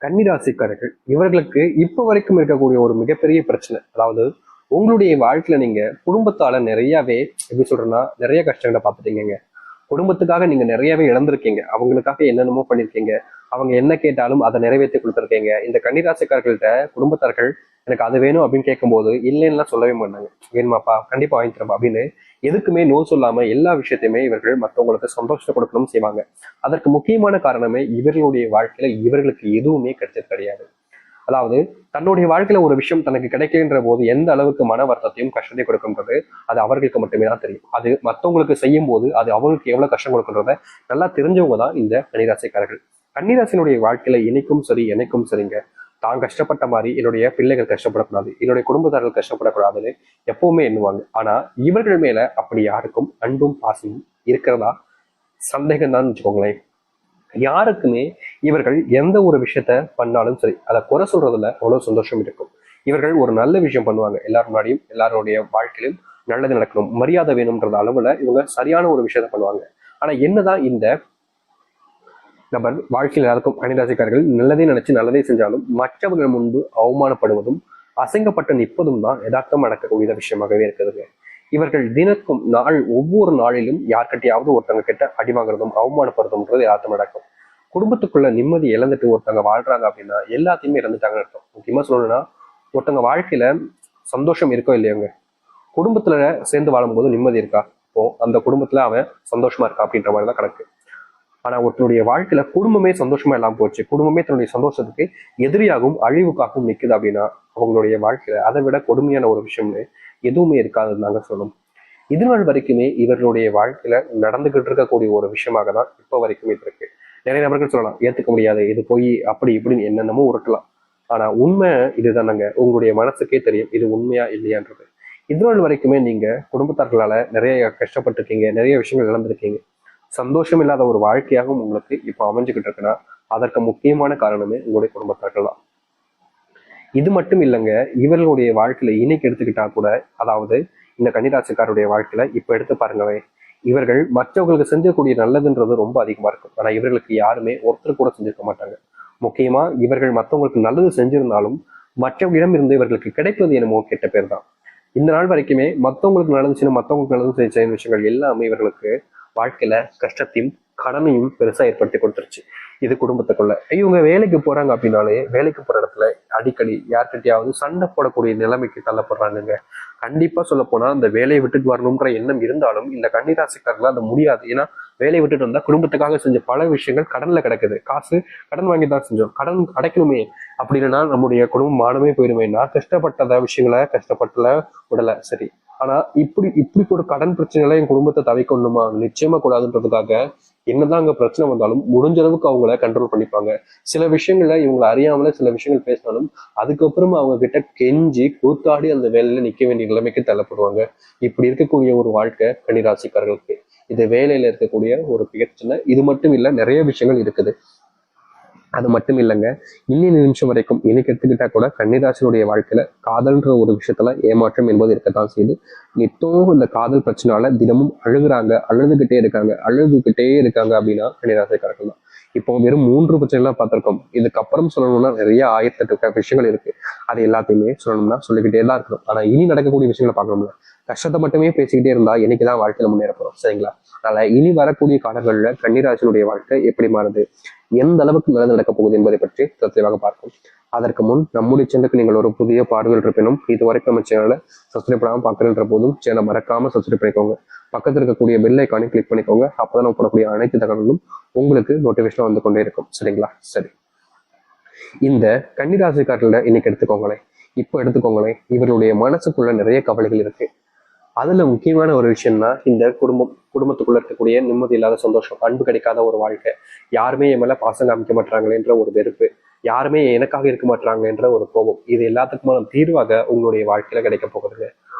கன்னிராசிக்காரர்கள் இவர்களுக்கு இப்ப வரைக்கும் இருக்கக்கூடிய ஒரு மிகப்பெரிய பிரச்சனை, அதாவது உங்களுடைய வாழ்க்கையில நீங்க குடும்பத்தால நிறையவே எப்படி சொல்றேன்னா நிறைய கஷ்டங்களை பார்த்துட்டீங்க. குடும்பத்துக்காக நீங்க நிறையவே இழந்திருக்கீங்க. அவங்களுக்காக என்னென்னமோ பண்ணிருக்கீங்க. அவங்க என்ன கேட்டாலும் அதை நிறைவேற்றி கொடுத்துருக்கீங்க. இந்த கன்னிராசிக்காரர்கள்ட்ட குடும்பத்தார்கள் எனக்கு அது வேணும் அப்படின்னு கேட்கும்போது இல்லைன்னா சொல்லவே மாட்டாங்க. வேணுமாப்பா, கண்டிப்பா வாங்கி தரப்பா அப்படின்னு எதுக்குமே நோ சொல்லாம எல்லா விஷயத்தையுமே இவர்கள் மற்றவங்களுக்கு சந்தோஷத்தை கொடுக்கணும் செய்வாங்க. அதற்கு முக்கியமான காரணமே இவர்களுடைய வாழ்க்கையில இவர்களுக்கு எதுவுமே கிடைச்சது கிடையாது. அதாவது தன்னுடைய வாழ்க்கையில ஒரு விஷயம் தனக்கு கிடைக்கின்ற போது எந்த அளவுக்கு மன வருத்தத்தையும் கஷ்டத்தையும் கொடுக்குன்றது அது அவர்களுக்கு மட்டுமே தான் தெரியும். அது மற்றவங்களுக்கு செய்யும் போது அது அவங்களுக்கு எவ்வளவு கஷ்டம் கொடுக்குன்றத நல்லா தெரிஞ்சவங்க தான் இந்த கன்னிராசிக்காரர்கள். கன்னிராசினுடைய வாழ்க்கையில இணைக்கும் சரி எனக்கும் சரிங்க, தான் கஷ்டப்பட்ட மாதிரி என்னுடைய பிள்ளைகள் கஷ்டப்படக்கூடாது, என்னுடைய குடும்பத்தார்கள் கஷ்டப்படக்கூடாதுன்னு எப்பவுமே எண்ணுவாங்க. ஆனா இவர்கள் மேல அப்படி யாருக்கும் அன்பும் பாசமும் இருக்கிறதா சந்தேகம் தான் வச்சுக்கோங்களேன். யாருக்குமே இவர்கள் எந்த ஒரு விஷயத்த பண்ணாலும் சரி அதை குறை சொல்றதுல அவ்வளவு சந்தோஷம் இருக்கும். இவர்கள் ஒரு நல்ல விஷயம் பண்ணுவாங்க, எல்லாரும் முன்னாடியும் எல்லாருடைய வாழ்க்கையிலும் நல்லது நடக்கணும், மரியாதை வேணும்ன்றது அளவுல இவங்க சரியான ஒரு விஷயத்த பண்ணுவாங்க. ஆனா என்னதான் இந்த நபர் வாழ்க்கையில் எல்லாருக்கும் கன்னிராசிக்காரர்கள் நல்லதே நினைச்சு நல்லதே செஞ்சாலும் மற்றவர்கள் முன்பு அவமானப்படுவதும் அசைங்கப்பட்டு நிற்பதும் தான் யதார்த்தம் நடக்கக்கூடிய விஷயமாகவே இருக்குதுங்க. இவர்கள் தினக்கும் ஒவ்வொரு நாளிலும் யார்கிட்டயாவது ஒருத்தவங்க கிட்ட அடி வாங்குறதும் அவமானப்படுறதும்ன்றது யதார்த்தம் நடக்கும். குடும்பத்துக்குள்ள நிம்மதி இழந்துட்டு ஒருத்தவங்க வாழ்றாங்க அப்படின்னா எல்லாத்தையுமே இழந்துட்டாங்கன்னு அர்த்தம். முக்கியமா சொல்லணும்னா ஒருத்தவங்க வாழ்க்கையில சந்தோஷம் இருக்கோ இல்லையோங்க, குடும்பத்துல சேர்ந்து வாழும்போது நிம்மதி இருக்கா, இப்போ அந்த குடும்பத்துல அவன் சந்தோஷமா இருக்கா அப்படின்ற மாதிரிதான் கணக்கு. ஆனா ஒருத்தனுடைய வாழ்க்கையில குடும்பமே சந்தோஷமா இல்லாம போச்சு, குடும்பமே தன்னுடைய சந்தோஷத்துக்கு எதிரியாகவும் அழிவுக்காகவும் நிக்குது அப்படின்னா அவங்களுடைய வாழ்க்கையில அதை விட கொடுமையான ஒரு விஷயம்னு எதுவுமே இருக்காதுன்னு நாங்க சொல்லணும். இது நாள் வரைக்குமே இவர்களுடைய வாழ்க்கையில நடந்துகிட்டு இருக்கக்கூடிய ஒரு விஷயமாக தான் இப்ப வரைக்குமே இருக்கு. நிறைய நபர்கள் சொல்லலாம் ஏத்துக்க முடியாது, இது போய் அப்படி இப்படின்னு என்னென்னமோ உருட்டலாம். ஆனா உண்மை இதுதானங்க, உங்களுடைய மனசுக்கே தெரியும் இது உண்மையா இல்லையான்றது. இது நாள் வரைக்குமே நீங்க குடும்பத்தார்களால நிறைய கஷ்டப்பட்டிருக்கீங்க, நிறைய விஷயங்கள் இழந்திருக்கீங்க. சந்தோஷம் இல்லாத ஒரு வாழ்க்கையாகவும் உங்களுக்கு இப்ப அமைஞ்சுக்கிட்டு இருக்குன்னா அதற்கு முக்கியமான காரணமே உங்களுடைய குடும்பத்தார்கள் தான். இது மட்டும் இல்லைங்க, இவர்களுடைய வாழ்க்கையில இன்னைக்கு எடுத்துக்கிட்டா கூட, அதாவது இந்த கன்னிராசிக்காருடைய வாழ்க்கையில இப்ப எடுத்து பாருங்கவே, இவர்கள் மற்றவங்களுக்கு செஞ்சக்கூடிய நல்லதுன்றது ரொம்ப அதிகமா இருக்கும். ஆனா இவர்களுக்கு யாருமே ஒருத்தர் கூட செஞ்சிருக்க மாட்டாங்க. முக்கியமா இவர்கள் மற்றவங்களுக்கு நல்லது செஞ்சிருந்தாலும் மற்றவர்களிடம் இருந்து இவர்களுக்கு கிடைப்பது என்னமோ கெட்ட பேர் தான். இந்த நாள் வரைக்குமே மற்றவங்களுக்கு நல்லது மற்றவங்களுக்கு நல்லது செய்ய விஷயங்கள் எல்லாமே இவர்களுக்கு வாழ்க்கையில கஷ்டத்தையும் கடனையும் பெருசா ஏற்படுத்தி கொடுத்துருச்சு. இது குடும்பத்துக்குள்ள இவங்க வேலைக்கு போறாங்க அப்படின்னாலே வேலைக்கு போற இடத்துல அடிக்கடி யார்கிட்டயாவது சண்டை போடக்கூடிய நிலைமைக்கு தள்ளப்படுறாங்க. கண்டிப்பா சொல்ல போனா அந்த வேலையை விட்டுட்டு வரணுங்கிற எண்ணம் இருந்தாலும் இந்த கன்னிராசிக்காரர்கள் அது முடியாது. ஏன்னா வேலையை விட்டுட்டு வந்தா குடும்பத்துக்காக செஞ்ச பல விஷயங்கள் கடன்ல கிடக்குது, காசு கடன் வாங்கி தான் செஞ்சோம், கடன் அடைக்கணுமே, அப்படி இல்லைன்னா நம்முடைய குடும்பம் மானமே போயிருமே. நான் கஷ்டப்பட்டத விஷயங்களை கஷ்டப்பட்டல விடல சரி, ஆனா இப்படி இப்படி ஒரு கடன் பிரச்சனைகளை என் குடும்பத்தை தவிக்கணுமா, நிச்சயமா கூடாதுன்றதுக்காக என்னதான் அங்க பிரச்சனை வந்தாலும் முடிஞ்ச அளவுக்கு அவங்கள கண்ட்ரோல் பண்ணிப்பாங்க. சில விஷயங்கள்ல இவங்களை அறியாமல சில விஷயங்கள் பேசினாலும் அதுக்கப்புறமா அவங்க கிட்ட கெஞ்சி கூத்தாடி அந்த வேலையில நிக்க வேண்டிய நிலைமைக்கு தள்ளப்படுவாங்க. இப்படி இருக்கக்கூடிய ஒரு வாழ்க்கை கன்னிராசிக்காரர்களுக்கு. இது வேலையில இருக்கக்கூடிய ஒரு பிரச்சனை. இது மட்டும் இல்ல, நிறைய விஷயங்கள் இருக்குது. அது மட்டும் இல்லைங்க, இன்னி நிமிஷம் வரைக்கும் இன்னைக்கு எடுத்துக்கிட்டா கூட கன்னிராசினுடைய வாழ்க்கையில காதல்ன்ற ஒரு விஷயத்துல ஏமாற்றம் என்பது இருக்கத்தான் செய்யுது. நித்தமும் இந்த காதல் பிரச்சனால தினமும் அழுதுகிட்டே இருக்காங்க அப்படின்னா கன்னிராசிக்காரர்கள் தான். இப்போ வெறும் 3 பிரச்சனைலாம் பார்த்திருக்கோம். இதுக்கப்புறம் சொல்லணும்னா நிறைய 1008 விஷயங்கள் இருக்கு. அது எல்லாத்தையுமே சொல்லணும்னா சொல்லிக்கிட்டே தான் இருக்கணும். ஆனா இனி நடக்கக்கூடிய விஷயங்களை பார்க்கணும்ல, கஷ்டத்தை மட்டுமே பேசிக்கிட்டே இருந்தா என்னைக்குதான் வாழ்க்கையில முன்னேற போறோம், சரிங்களா? அதனால இனி வரக்கூடிய காலங்கள்ல கன்னிராசினுடைய வாழ்க்கை எப்படி மாறுது, எந்த அளவுக்கு நல்லது நடக்க போகுது என்பதை பற்றி தெளிவாக பார்ப்போம். அதற்கு முன் நம்முடைய சேனலுக்கு நீங்கள் ஒரு புதிய பார்வைகள் இருப்பினும் இதுவரைக்கும் நம்ம சேனலை சப்ஸ்கிரைப் பண்ணாமல் பார்க்குறன்ற போதும் சேனலை மறக்காம சப்ஸ்கிரைப் பண்ணிக்கோங்க. பக்கத்தில் இருக்கக்கூடிய பெல் ஐக்கானை கிளிக் பண்ணிக்கோங்க. அப்பதான் நம்ம போடக்கூடிய அனைத்து தகவல்களும் உங்களுக்கு நோட்டிபிகேஷன் வந்து கொண்டே இருக்கும், சரிங்களா? சரி, இந்த கன்னிராசிக்காரர்கள இன்னைக்கு எடுத்துக்கோங்களேன், இப்போ எடுத்துக்கோங்களேன், இவருடைய மனசுக்குள்ள நிறைய கவலைகள் இருக்கு. அதுல முக்கியமான ஒரு விஷயம்னா இந்த குடும்பத்துக்குள்ள இருக்கக்கூடிய நிம்மதி இல்லாத சந்தோஷம், அன்பு கிடைக்காத ஒரு வாழ்க்கை, யாருமே என் மேல பாசம் காமிக்க மாட்டாங்களேன்ற ஒரு வெறுப்பு, யாருமே எனக்காக இருக்க மாட்டாங்கன்ற ஒரு கோபம், இது எல்லாத்துக்குமான தீர்வாக உங்களுடைய வாழ்க்கையில கிடைக்க போகுதுங்க.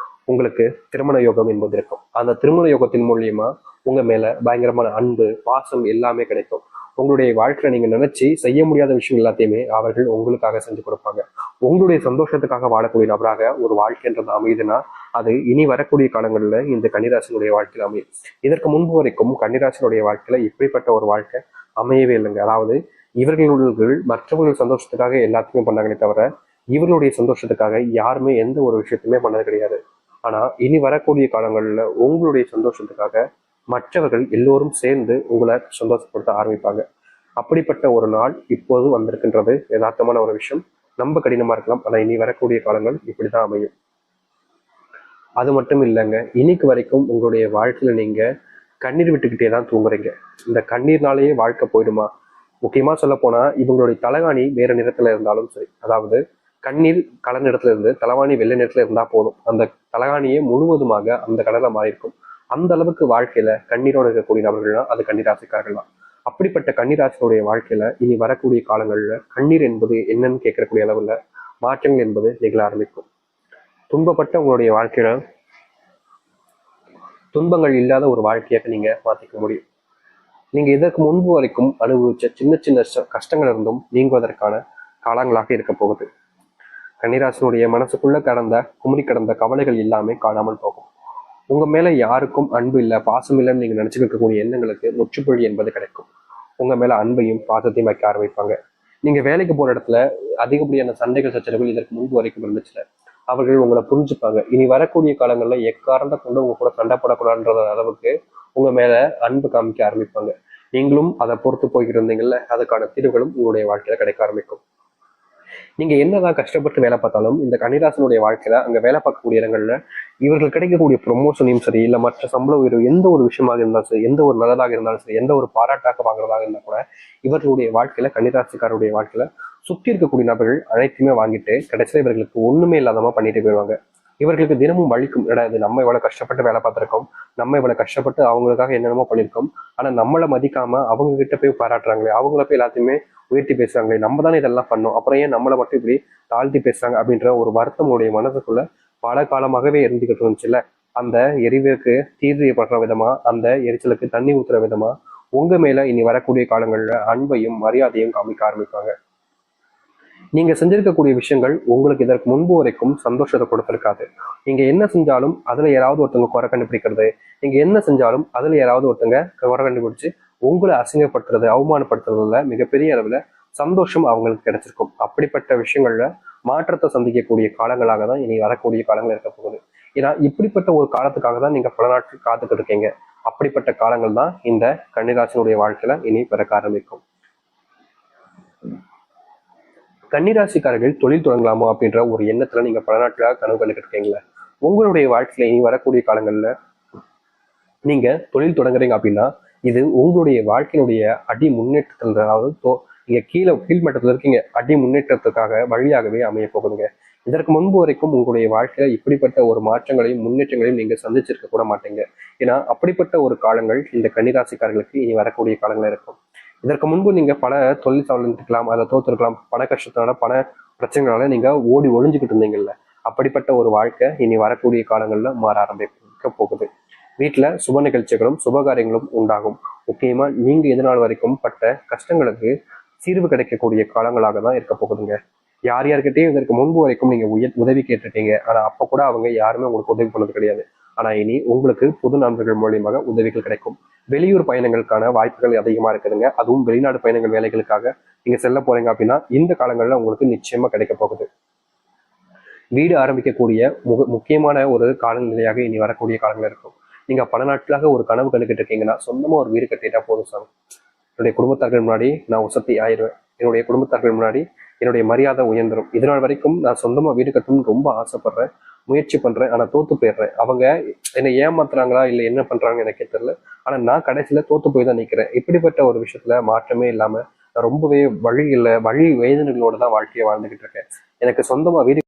உங்களுக்கு திருமண யோகம் என்பது இருக்கும். அந்த திருமண யோகத்தின் மூலியமா உங்க மேல பயங்கரமான அன்பு பாசம் எல்லாமே கிடைக்கும். உங்களுடைய வாழ்க்கையில நீங்க நினைச்சு செய்ய முடியாத விஷயம் எல்லாத்தையுமே அவர்கள் உங்களுக்காக செஞ்சு கொடுப்பாங்க. உங்களுடைய சந்தோஷத்துக்காக வாழக்கூடிய நபராக ஒரு வாழ்க்கைன்றது அமையுதுன்னா அது இனி வரக்கூடிய காலங்கள்ல இந்த கன்னிராசினுடைய வாழ்க்கையில அமையும். இதற்கு முன்பு வரைக்கும் கன்னிராசினுடைய வாழ்க்கையில இப்படிப்பட்ட ஒரு வாழ்க்கை அமையவே இல்லைங்க. அதாவது இவர்கள் மற்றவர்கள் சந்தோஷத்துக்காக எல்லாத்தையுமே பண்ணாங்களே தவிர இவர்களுடைய சந்தோஷத்துக்காக யாருமே எந்த ஒரு விஷயத்தையுமே பண்ணது கிடையாது. ஆனா இனி வரக்கூடிய காலங்கள்ல உங்களுடைய சந்தோஷத்துக்காக மற்றவர்கள் எல்லோரும் சேர்ந்து உங்களை சந்தோஷப்படுத்த ஆரம்பிப்பாங்க. அப்படிப்பட்ட ஒரு நாள் இப்போது வந்திருக்கின்றது. யதார்த்தமான ஒரு விஷயம். ரொம்ப கடினமா இருக்கலாம், ஆனா இனி வரக்கூடிய காலங்கள் இப்படிதான் அமையும். அது மட்டும் இல்லைங்க, இன்னைக்கு வரைக்கும் உங்களுடைய வாழ்க்கையில நீங்க கண்ணீர் விட்டுக்கிட்டே தான் தூங்குறீங்க. இந்த கண்ணீர்னாலேயே வாழ்க்கை போயிடுமா? முக்கியமா சொல்ல போனா இவங்களுடைய தலகாணி வேற நிறத்துல இருந்தாலும் சரி, அதாவது கண்ணீர் கலர் நிறத்துல இருந்து தலவாணி வெள்ளை நிறத்துல இருந்தா போதும், அந்த தலகாணியே முழுவதுமாக அந்த கடலை மாறி இருக்கும். அந்த அளவுக்கு வாழ்க்கையில கண்ணீரோடு இருக்கக்கூடிய நபர்கள்னா அது கண்ணீராசிக்காரர்கள் தான். அப்படிப்பட்ட கண்ணீராசினுடைய வாழ்க்கையில இனி வரக்கூடிய காலங்கள்ல கண்ணீர் என்பது என்னன்னு கேட்கக்கூடிய அளவுல மாற்றங்கள் என்பது நிகழ ஆரம்பிக்கும். துன்பப்பட்ட உங்களுடைய வாழ்க்கையில துன்பங்கள் இல்லாத ஒரு வாழ்க்கையாக நீங்க மாத்திக்க முடியும். நீங்க இதற்கு முன்பு வரைக்கும் அனுபவிச்ச சின்ன சின்ன கஷ்டங்கள் இருந்தும் நீங்குவதற்கான காலங்களாக இருக்க போகுது. கன்னிராசினுடைய மனசுக்குள்ள குமரி கடந்த கவலைகள் எல்லாமே காணாமல் போகும். உங்க மேல யாருக்கும் அன்பு இல்லை, பாசம் இல்லைன்னு நீங்க நினைச்சுட்டு இருக்கக்கூடிய எண்ணங்களுக்கு முற்றுப்புள்ளி என்பது கிடைக்கும். உங்க மேல அன்பையும் பாசத்தையும் வைக்க ஆரம்பிப்பாங்க. நீங்க வேலைக்கு போற இடத்துல அதிகப்படியான சண்டைகள் சச்சரவுகள் இதற்கு முன்பு வரைக்கும் இருந்துச்சுல, அவர்கள் உங்களை புரிஞ்சுப்பாங்க. இனி வரக்கூடிய காலங்கள்ல எக்காரணத்தை கொண்டு உங்க கூட சண்டை போடக்கூடாதுன்ற அளவுக்கு உங்க மேல அன்பு காமிக்க ஆரம்பிப்பாங்க. நீங்களும் அதை பொறுத்து போய்கிட்டு இருந்தீங்கல்ல, அதுக்கான தீர்வுகளும் உங்களுடைய வாழ்க்கையில கிடைக்க ஆரம்பிக்கும். நீங்க என்னதான் கஷ்டப்பட்டு வேலை பார்த்தாலும் இந்த கன்னிராசனுடைய வாழ்க்கையில அங்க வேலை பார்க்கக்கூடிய இடங்கள்ல இவர்கள் கிடைக்கக்கூடிய ப்ரொமோஷனையும் சரி, இல்ல மற்ற சம்பள உயர்வு எந்த ஒரு விஷயமாக இருந்தாலும் சரி, எந்த ஒரு நல்லதாக இருந்தாலும் சரி, எந்த ஒரு பாராட்டாக வாங்குறதாக இருந்தா கூட இவர்களுடைய வாழ்க்கையில கன்னிராசிக்காரருடைய வாழ்க்கையில சுற்றி இருக்கக்கூடிய நபர்கள் அனைத்துமே வாங்கிட்டு கடைசியில இவர்களுக்கு ஒண்ணுமே இல்லாதமா பண்ணிட்டு போயிடுவாங்க. இவர்களுக்கு தினமும் வலிக்கும், இது நம்ம இவ்வளவு கஷ்டப்பட்டு வேலை பார்த்திருக்கோம், நம்ம இவ்வளவு கஷ்டப்பட்டு அவங்களுக்காக என்னென்னமோ பண்ணியிருக்கோம், ஆனா நம்மளை மதிக்காம அவங்க கிட்ட போய் பாராட்டுறாங்களே, அவங்கள போய் எல்லாத்தையுமே உயர்த்தி பேசுறாங்களே, நம்ம தானே இதெல்லாம் பண்ணோம், அப்புறம் ஏன் நம்மளை மட்டும் இப்படி தாழ்த்தி பேசுறாங்க அப்படின்ற ஒரு வருத்தம் உடைய மனசுக்குள்ள பல காலமாகவே இருந்துகிட்டு இருந்துச்சுல்ல. அந்த எரிவுக்கு தீர்வு விதமா, அந்த எரிச்சலுக்கு தண்ணி ஊத்துற விதமா உங்க மேல இனி வரக்கூடிய காலங்கள்ல அன்பையும் மரியாதையும் காமிக்க ஆரம்பிப்பாங்க. நீங்க செஞ்சிருக்கக்கூடிய விஷயங்கள் உங்களுக்கு இதற்கு முன்பு வரைக்கும் சந்தோஷத்தை கொடுத்திருக்காது. நீங்க என்ன செஞ்சாலும் அதுல யாராவது ஒருத்தவங்க குறை கண்டுபிடிக்கிறது, நீங்க என்ன செஞ்சாலும் அதுல யாராவது ஒருத்தங்க குறை கண்டுபிடிச்சு உங்களை அசிங்கப்படுத்துறது, அவமானப்படுத்துறதுல மிகப்பெரிய அளவுல சந்தோஷம் அவங்களுக்கு கிடைச்சிருக்கும். அப்படிப்பட்ட விஷயங்கள்ல மாற்றத்தை சந்திக்கக்கூடிய காலங்களாக தான் இனி வரக்கூடிய காலங்கள் இருக்க போகுது. ஏன்னா இப்படிப்பட்ட ஒரு காலத்துக்காக தான் நீங்க பல நாட்கள் காத்துக்கிட்டு இருக்கீங்க. அப்படிப்பட்ட காலங்கள் தான் இந்த கன்னிராசினுடைய வாழ்க்கையில இனி பிறக்க ஆரம்பிக்கும். கன்னிராசிக்காரர்கள் தொழில் தொடங்கலாமோ அப்படின்ற ஒரு எண்ணத்துல நீங்க பல நாட்களாக கனவு கண்டுகிட்டு இருக்கீங்களா? உங்களுடைய வாழ்க்கையில இனி வரக்கூடிய காலங்கள்ல நீங்க தொழில் தொடங்குறீங்க அப்படின்னா இது உங்களுடைய வாழ்க்கையினுடைய அடி முன்னேற்றத்தில், அதாவது நீங்க கீழ்மட்டத்துல இருக்கீங்க, அடி முன்னேற்றத்துக்காக வழியாகவே அமைய போகுதுங்க. இதற்கு முன்பு வரைக்கும் உங்களுடைய வாழ்க்கையில இப்படிப்பட்ட ஒரு மாற்றங்களையும் முன்னேற்றங்களையும் நீங்க சந்திச்சிருக்க கூட மாட்டீங்க. ஏன்னா அப்படிப்பட்ட ஒரு காலங்கள் இந்த கன்னிராசிக்காரர்களுக்கு இனி வரக்கூடிய காலங்கள் இருக்கும். இதற்கு முன்பு நீங்க பல தொழில் சார்ந்திருக்கலாம், அதை தோத்திருக்கலாம், பண கஷ்டத்தினால பண பிரச்சனைகளால நீங்க ஓடி ஒளிஞ்சுக்கிட்டு இருந்தீங்கல்ல, அப்படிப்பட்ட ஒரு வாழ்க்கை இனி வரக்கூடிய காலங்கள்ல மாற ஆரம்பிக்க போகுது. வீட்டுல சுப நிகழ்ச்சிகளும் சுபகாரியங்களும் உண்டாகும். முக்கியமா நீங்க எதிர்நாள் வரைக்கும் பட்ட கஷ்டங்களுக்கு தீர்வு கிடைக்கக்கூடிய காலங்களாக தான் இருக்க போகுதுங்க. யார் யார்கிட்டயும் இதற்கு முன்பு வரைக்கும் நீங்க உதவி கேட்டுட்டீங்க, ஆனா அப்ப கூட அவங்க யாருமே உங்களுக்கு உதவி பண்ணது கிடையாது. ஆனா இனி உங்களுக்கு புது நண்பர்கள் மூலியமாக உதவிகள் கிடைக்கும். வெளியூர் பயணங்களுக்கான வாய்ப்புகள் அதிகமா இருக்குதுங்க. அதுவும் வெளிநாடு பயணங்கள் வேலைகளுக்காக நீங்க செல்ல போறீங்க அப்படின்னா இந்த காலங்கள்ல உங்களுக்கு நிச்சயமா கிடைக்க போகுது. வீடு ஆரம்பிக்கக்கூடிய முக்கியமான ஒரு காலநிலையாக இனி வரக்கூடிய காலங்கள் இருக்கும். நீங்க பல நாட்களாக ஒரு கனவு கண்டுகிட்டு இருக்கீங்கன்னா சொந்தமா ஒரு வீடு கட்டிட்டா போதும் சார், என்னுடைய குடும்பத்தார்கள் முன்னாடி நான் உசத்தி ஆயிடுவேன், என்னுடைய குடும்பத்தார்கள் முன்னாடி என்னுடைய மரியாதை உயர்ந்துடும், இதனால் வரைக்கும் நான் சொந்தமா வீடு கட்டணும்னு ரொம்ப ஆசைப்படுறேன், முயற்சி பண்றேன், ஆனா தோத்து போயிடுறேன், அவங்க என்னை ஏமாத்துறாங்களா இல்லை என்ன பண்றாங்கன்னு எனக்கே தெரியல, ஆனா நான் கடைசியில தோத்து போய் தான் நிற்கிறேன். இப்படிப்பட்ட ஒரு விஷயத்துல மாற்றமே இல்லாம ரொம்பவே வழி வேதனைகளோட தான் வாழ்க்கையை வாழ்ந்துகிட்டு இருக்கேன். எனக்கு சொந்தமா வீடு